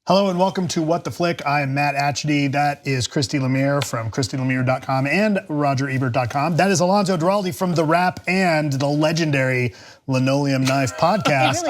Hello and welcome to What the Flick. I am Matt Atchity. That is Christy Lemire from ChristyLemire.com and RogerEbert.com. That is Alonso Duralde from The Wrap and the legendary Linoleum Knife podcast.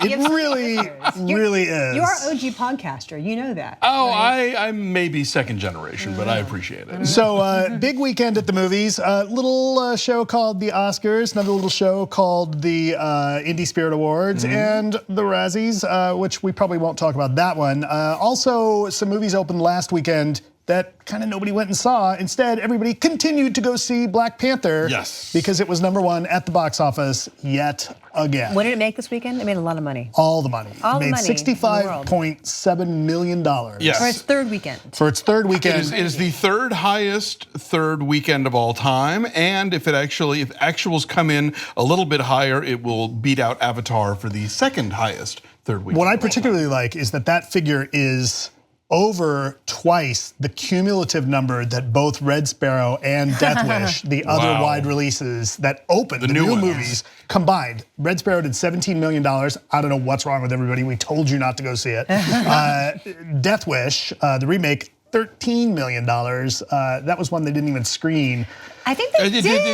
It really is. It really is. You're our OG podcaster. You know that. Oh, right? I'm maybe second generation, but I appreciate it. So big weekend at the movies. Little show called the Oscars, another little show called the Indie Spirit Awards, and the Razzies, which we probably won't talk about that one. Also, some movies opened last weekend that kind of nobody went and saw. Instead, everybody continued to go see Black Panther. Yes. Because it was #1 at the box office yet again. What did it make this weekend? It made a lot of money. All the money. All the made money. $65.7 million. Yes. For its third weekend. For its third weekend. It is the third highest third weekend of all time, and if actuals come in a little bit higher, it will beat out Avatar for the second highest third weekend. What I particularly like is that figure is over twice the cumulative number that both Red Sparrow and Death Wish, the other wide releases that opened, the new movies combined. Red Sparrow did $17 million. I don't know what's wrong with everybody. We told you not to go see it. Death Wish, the remake, $13 million. That was one they didn't even screen. I think they did. Did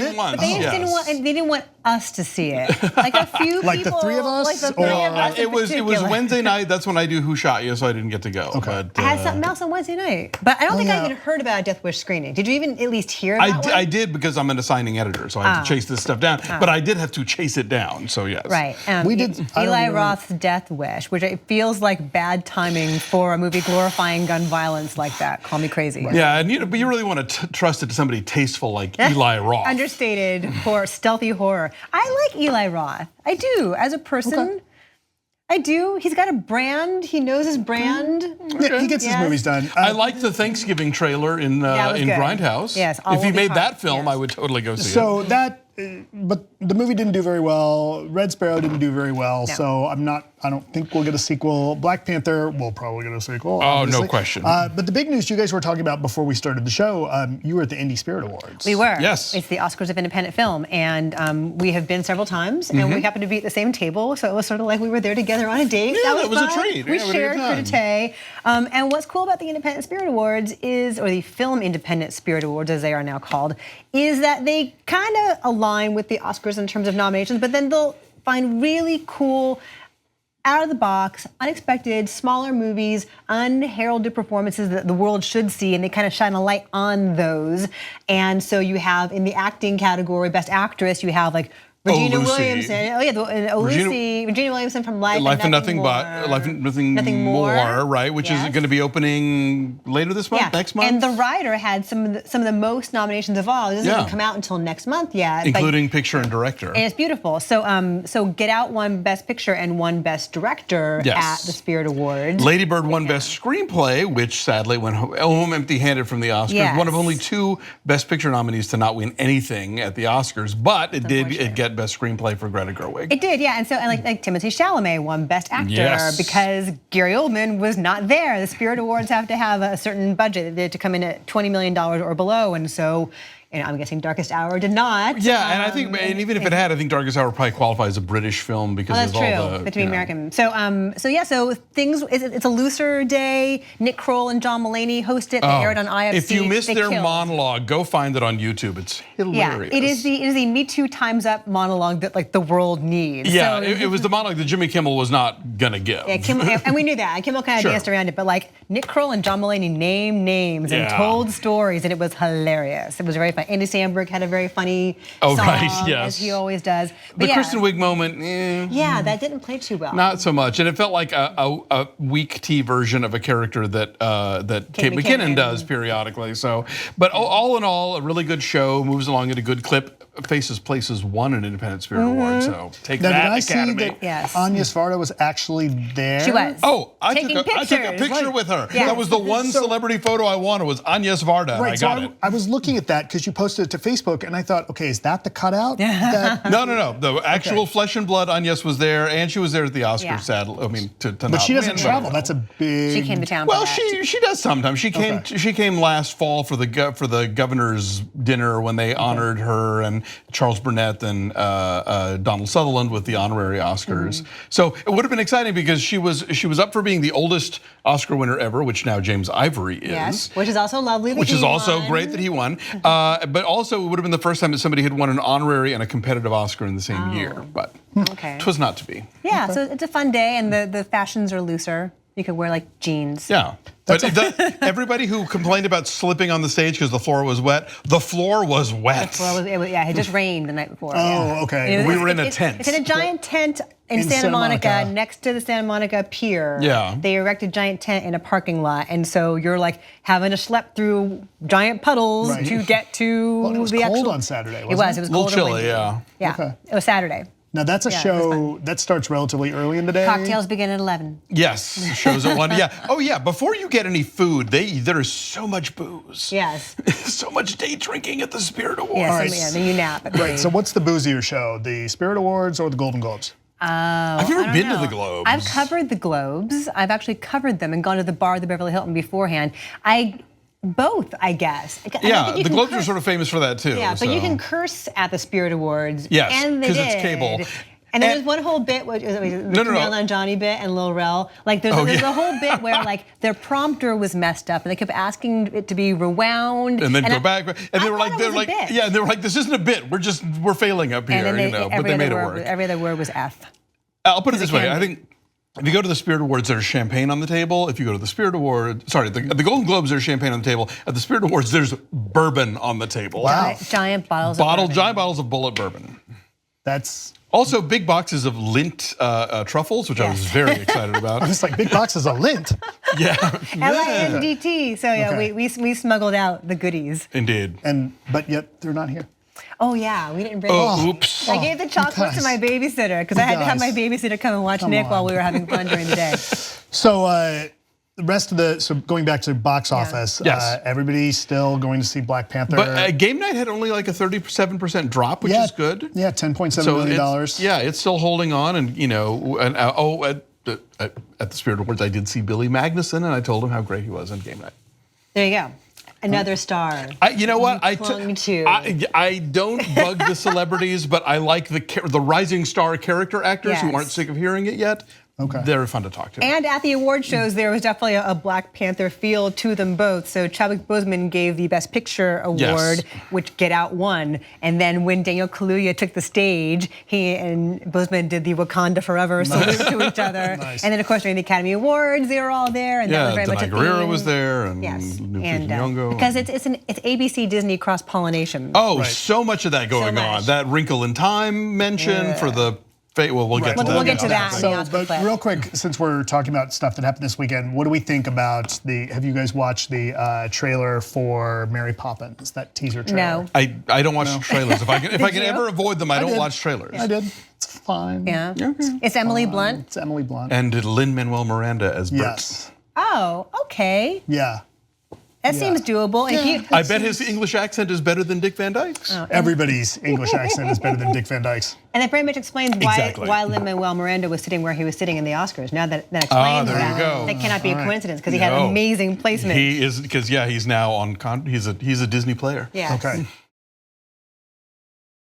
it? But they didn't want us to see it. Like a few people. Like the three of us? Like the three of us It was Wednesday night. That's when I do Who Shot You, so I didn't get to go. Okay. But, I had something else on Wednesday night. But I don't think I even heard about a Death Wish screening. Did you even at least hear about one? I did because I'm an assigning editor, so I have to chase this stuff down. But I did have to chase it down, so yes. Right. We did. Eli Roth's Death Wish, which it feels like bad timing for a movie glorifying gun violence like that. Call me crazy. Right. Yeah, and but you really want to trust it to somebody tasteful like Eli Roth. Understated horror, stealthy horror. I like Eli Roth. I do. As a person, okay. I do. He's got a brand. He knows his brand. Yeah, he gets his movies done. I like the Thanksgiving trailer in Grindhouse. Yes. If he made that film, I would totally go see it. So but the movie didn't do very well. Red Sparrow didn't do very well. No. So I don't think we'll get a sequel. Black Panther, we'll probably get a sequel. Oh, obviously. no question. But the big news you guys were talking about before we started the show, you were at the Indie Spirit Awards. We were. Yes. It's the Oscars of Independent Film, and we have been several times, and we happened to be at the same table, so it was sort of like we were there together on a date. Yeah, that was fun. A treat. Yeah, We shared crudité. And what's cool about the Independent Spirit Awards or the Film Independent Spirit Awards, as they are now called, is that they kind of align with the Oscars in terms of nominations, but then they'll find really cool, out of the box, unexpected, smaller movies, unheralded performances that the world should see, and they kind of shine a light on those. And so you have in the acting category, Best Actress, you have like Regina Williamson. Regina Williamson from Life and Nothing More, right? Which is going to be opening later this month, next month. And The Rider had some of the most nominations of all. It doesn't even come out until next month yet, including picture and director. And it's beautiful. So Get Out won Best Picture and won Best Director at the Spirit Awards. Lady Bird won Best Screenplay, which sadly went home empty-handed from the Oscars. Yes. One of only 2 Best Picture nominees to not win anything at the Oscars, but it did get Best Screenplay for Greta Gerwig. It did, yeah. And so, like Timothée Chalamet won Best Actor because Gary Oldman was not there. The Spirit Awards have to have a certain budget. They had to come in at $20 million or below, and so. I'm guessing Darkest Hour did not. Yeah, and I think, and even if it had, I think Darkest Hour probably qualifies as a British film because of all the. Between American. So things. It's a looser day. Nick Kroll and John Mulaney host it. They aired on IFC. If you missed their monologue, go find it on YouTube. It's hilarious. Yeah, it is the Me Too Times Up monologue that like the world needs. Yeah, so, it was the monologue that Jimmy Kimmel was not gonna give. Yeah, and we knew that. And Kimmel kind of danced around it, but like Nick Kroll and John Mulaney named names and told stories, and it was hilarious. It was very fun. Andy Samberg had a very funny song, as he always does. But the Kristen Wiig moment, yeah, that didn't play too well. Not so much, and it felt like a weak tea version of a character that Kate McKinnon does periodically. So, but all in all, a really good show. Moves along at a good clip. Faces Places won an Independent Spirit Award, so take that, Academy. Did I see that Anya Sparrow was actually there? She was. Oh, I took a picture with her. Yeah. That was the one celebrity photo I wanted was Anya Svarda, and I got it. I was looking at that because you posted it to Facebook, and I thought, okay, is that the cutout? No. The actual flesh and blood Agnes was there, and she was there at the Oscars. Sadly, I mean, to but she doesn't travel. That's a big. She came to town. Well, she does sometimes. She came last fall for the governor's dinner when they honored her, and then Charles Burnett and Donald Sutherland with the honorary Oscars. So it would have been exciting because she was up for being the oldest Oscar winner ever, which now James Ivory is. Yes, which is also lovely. Which is also great that he won. But also it would have been the first time that somebody had won an honorary and a competitive Oscar in the same year. But it was not to be. Yeah, so it's a fun day, and the fashions are looser. You could wear like jeans. Yeah. But everybody who complained about slipping on the stage because the floor was wet, the floor was wet. Yeah, it just rained the night before. Oh, okay. We were in a tent. It's in a giant tent in Santa Monica, next to the Santa Monica Pier. Yeah. They erected a giant tent in a parking lot, and so you're like having to schlep through giant puddles to get to Well, it was the cold on Saturday, It was wasn't A little cold and chilly, windy. yeah. Yeah, Okay. it was Saturday. Now that's a show that starts relatively early in the day. Cocktails begin at 11. Yes, shows at 1. Yeah. Oh yeah. Before you get any food, there is so much booze. Yes. So much day drinking at the Spirit Awards. Yes, then you nap at 3. Right. So what's the boozier show, the Spirit Awards or the Golden Globes? Have you ever been to the Globes? I've covered the Globes. I've actually covered them and gone to the bar at the Beverly Hilton beforehand. Both, I guess. Yeah, the Globes are sort of famous for that too. Yeah, but you can curse at the Spirit Awards. Yes, and they 'cause did. it's cable. And then there's one whole bit, which is the Camille and Johnny bit and Lil Rel. Like there's a whole bit where like their prompter was messed up and they kept asking it to be rewound. And then go back. And they were like, yeah, they were like, this isn't a bit. We're failing up here, but they made it work. Every other word was F. I'll put it this way. I think if you go to the Spirit Awards, there's champagne on the table. If you go to the Spirit Awards, the Golden Globes, there's champagne on the table. At the Spirit Awards, there's bourbon on the table. Wow. Giant bottles of bourbon. Giant bottles of bullet bourbon. That's also big boxes of lint truffles, which I was very excited about. it's like big boxes of lint. Yeah. LINDT. So yeah, we smuggled out the goodies. Indeed. But yet they're not here. Oh yeah, we didn't bring. Oops. I gave the chocolate to my babysitter because I had to have my babysitter come and watch Nick while we were having fun during the day. So the rest of so going back to box office, everybody's still going to see Black Panther. But game night had only like a 37% drop, which is good. Yeah, $10.7 million. Yeah, it's still holding on, and at the Spirit Awards, I did see Billy Magnuson, and I told him how great he was on game night. There you go. Another star. You know what? I don't bug the celebrities, but I like the rising star character actors who aren't sick of hearing it yet. Okay. They're fun to talk to. And at the award shows, there was definitely a Black Panther feel to them both. So Chadwick Boseman gave the Best Picture award, which Get Out won. And then when Daniel Kaluuya took the stage, he and Boseman did the Wakanda Forever salute to each other. Nice. And then, of course, during the Academy Awards, they were all there. And that was very much a Guerrero theme. was there, and Lupita Nyong'o. Because it's ABC Disney cross-pollination. Oh, so much of that going on. That Wrinkle in Time mention for the. Well, we'll get to that. We'll get to that. So, but real quick, since we're talking about stuff that happened this weekend, what do we think about have you guys watched the trailer for Mary Poppins, that teaser trailer? No. I don't watch trailers. If I can ever avoid them, I don't watch trailers. I did. It's fine. Yeah. It's Emily Blunt. It's Emily Blunt. And Lin-Manuel Miranda as Bert. Yes. Oh, okay. Yeah. That seems doable. And I bet his English accent is better than Dick Van Dyke's. Everybody's English accent is better than Dick Van Dyke's. And that very much explains why Lin-Manuel Miranda was sitting where he was sitting in the Oscars. Now that explains there that. you go. That cannot be a coincidence because he had amazing placement. He is because he's now on. He's a Disney player. Yeah. Okay.